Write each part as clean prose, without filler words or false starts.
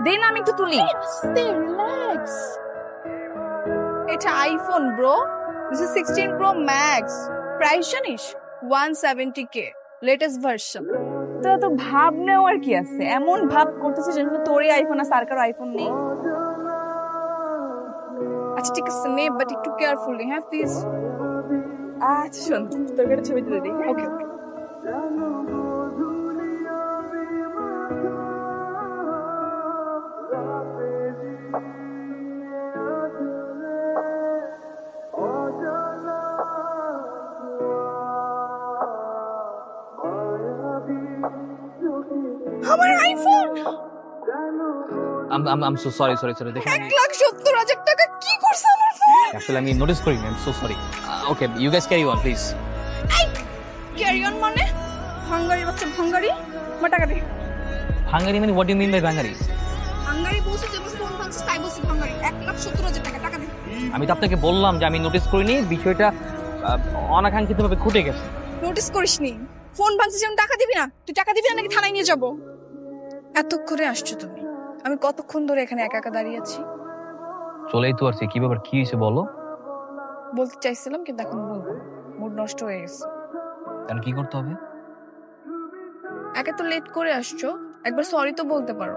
দেন আমি একটু তুলি। রিল্যাক্স। এটা iPhone bro, this is 16 Pro Max। Price জানিস 170K, লেটেস্ট ভার্সন। তো ভাব নেওয়ার কি আছে? এমন ভাব করতেছিস যেন তোরই আইফোন আছে আর কারো আইফোন নেই। আচ্ছা ঠিক আছে নে, বাট একটু কেয়ারফুলি, হ্যাঁ প্লিজ। আচ্ছা শোন, তোর একটা ছবি তুলে দিই। ওকে ওকে। আমার আইফোন I'm so sorry দেখেন 1,70,000 টাকা কি করছ আমার ফোন? আসলে আমি নোটিস করিনি, I'm so sorry. Okay, you guys carry on please. Carry on মানে ভাঙ্গারি বাচ্চা, ভাঙ্গারি আমার টাকা দে। Hungary মানে what do you mean by Hungary? ভাঙ্গারি বলছি যে ফোন ভাঙছিস তাই বলছি ভাঙ্গারি। 1,70,000 টাকা, টাকা দে। আমি তো আপনাকে বললাম যে আমি নোটিস করিনি, বিষয়টা অনাকাঙ্ক্ষিতভাবে ঘটে গেছে। নোটিস করিসনি? ফোন ভাঙছিস যেমন টাকা দিবি না? তুই টাকা দিবি না নাকি থানায় নিয়ে যাব? এত করে আসছো তুমি, আমি কতক্ষণ ধরে এখানে একা একা দাঁড়িয়ে আছি। চলেই তো আসছে, কি ব্যাপার, কি হয়েছে বলো? বলতে চাইছিলাম কিন্তু এখন বলবো, মুড নষ্ট হয়ে গেছে। এখন কি করতে হবে? একে তো লেট করে আসছো, একবার সরি তো বলতে পারো।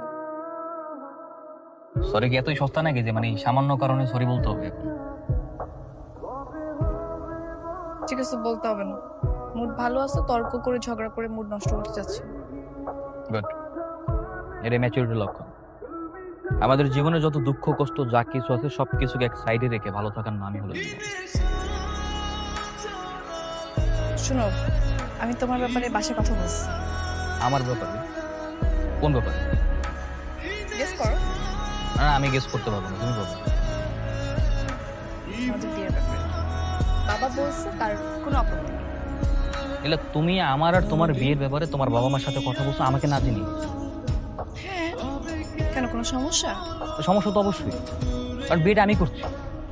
সরি কি এতই সস্তা নাকি যে মানে সামান্য কারণে সরি বলতে হবে এখন? ঠিক আছে বলতে হবে না, মুড ভালো আছে, তর্ক করে ঝগড়া করে মুড নষ্ট করতে যাচ্ছে। গুড, এটা ম্যাচুরিটির লক্ষণ। আমাদের জীবনে যত দুঃখ কষ্ট যা কিছু আছে সবকিছুকে এক সাইডে রেখে ভালো থাকার নামই হলো জীবন। শোনো, আমি তোমার ব্যাপারে বাসায় কথা বলছি। আমার ব্যাপারে? কোন ব্যাপারে? গেস করো। না আমি গেস করতে পারবো না, তুমি বলো। আমাদের বিয়ের ব্যাপারে বাবা বলছে তার কোনো আপত্তি নেই। এলা তুমি আমার আর তোমার বিয়ের ব্যাপারে তোমার বাবা মার সাথে কথা বলছো আমাকে না জানি? হ্যাঁ, কেন কোনো সমস্যা? সমস্যা তো অবশ্যই, কারণ বিয়েটা আমি করছি।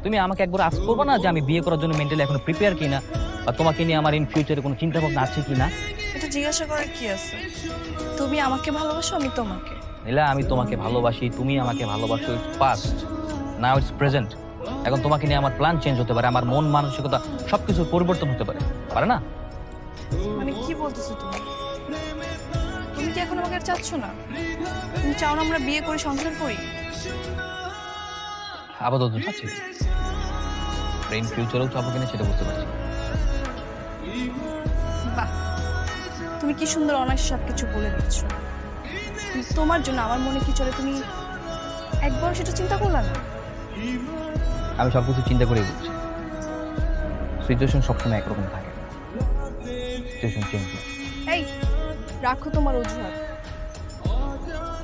তুমি আমাকে একবার আস্ক করবে না যে আমি বিয়ে করার জন্য মেন্টালি এখন প্রিপেয়ার কিনা, বা তোমাকে নিয়ে আমার ইন ফিউচারে কোনো চিন্তা ভাবনা আছে কিনা? এটা জিজ্ঞাসা করার কি আছে? তুমি আমাকে ভালোবাসো, আমি তোমাকে। এলা আমি তোমাকে ভালোবাসি, তুমি আমাকে ভালোবাসো, it's past, now it's present. এখন তোমাকে নিয়ে আমার প্ল্যান চেঞ্জ হতে পারে, আমার মন মানসিকতা সবকিছু পরিবর্তন হতে পারে, পারে না? মানে কি বলতেছো তুমি? তুমি কি এখন আমাকে আর চাচ্ছ না? তুমি চাও না আমরা বিয়ে করে সংসার করি? আপাতত চাচ্ছি, ইন ফিউচারেও চাবো কিনা সেটা বুঝতে পারছি। বাহ, তুমি কি সুন্দর অনায়াসে সবকিছু বলে দিচ্ছ। তোমার জন্য আমার মনে কি চলে তুমি একবার সেটা চিন্তা করলা না? আমি সবকিছু চিন্তা করে বলছি, সিচুয়েশন সবসময় একরকম থাকে, সিচুয়েশন চেঞ্জ হয়। এই রাখো তোমার অজুহাত।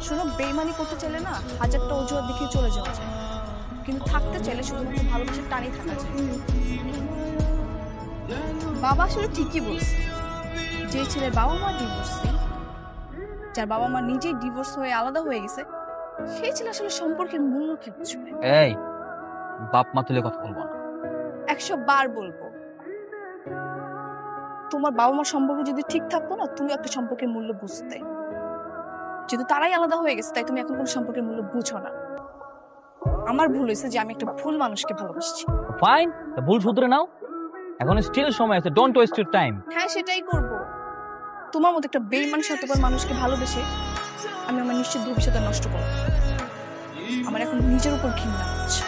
শোনো, বেইমানি করতে চাইলে না হাজারটা অজুহাত দেখিয়ে চলে যাওয়া যায়, কিন্তু থাকতে চাইলে শুধুমাত্র ভালোবাসার টানেই থাকা যায়। বাবা আসলে ঠিকই বলছে, যে ছেলের বাবা মা ডিভোর্সি, যার বাবা মা নিজেই ডিভোর্স হয়ে আলাদা হয়ে গেছে, সেই ছেলে আসলে সম্পর্কের মূল্য কি বুঝবে? এই বাপ মা তুলে কথা বলবো না। 100 বার বলবো, তোমার বাবা মার সম্পর্ক যদি ঠিক থাকতো না, তুমি একটা সম্পর্কের মূল্য বুঝতে। যেহেতু তারাই আলাদা হয়ে গেছে, তাই তুমি এখন কোন সম্পর্কের মূল্য বুঝো না। আমার ভুল হয়েছে যে আমি একটা ভুল মানুষকে ভালোবাসছি। ফাইন, ভুল শুধরে নাও, এখন স্টিল সময় আছে, ডোন্ট ওয়েস্ট ইউর টাইম। হ্যাঁ সেটাই করব। তোমার মতো একটা বেইমান স্বার্থপর মানুষকে ভালোবেসে আমি আমার নিশ্চিত ভবিষ্যৎ নষ্ট করব। আমার এখন নিজের উপর ঘৃণা হচ্ছে।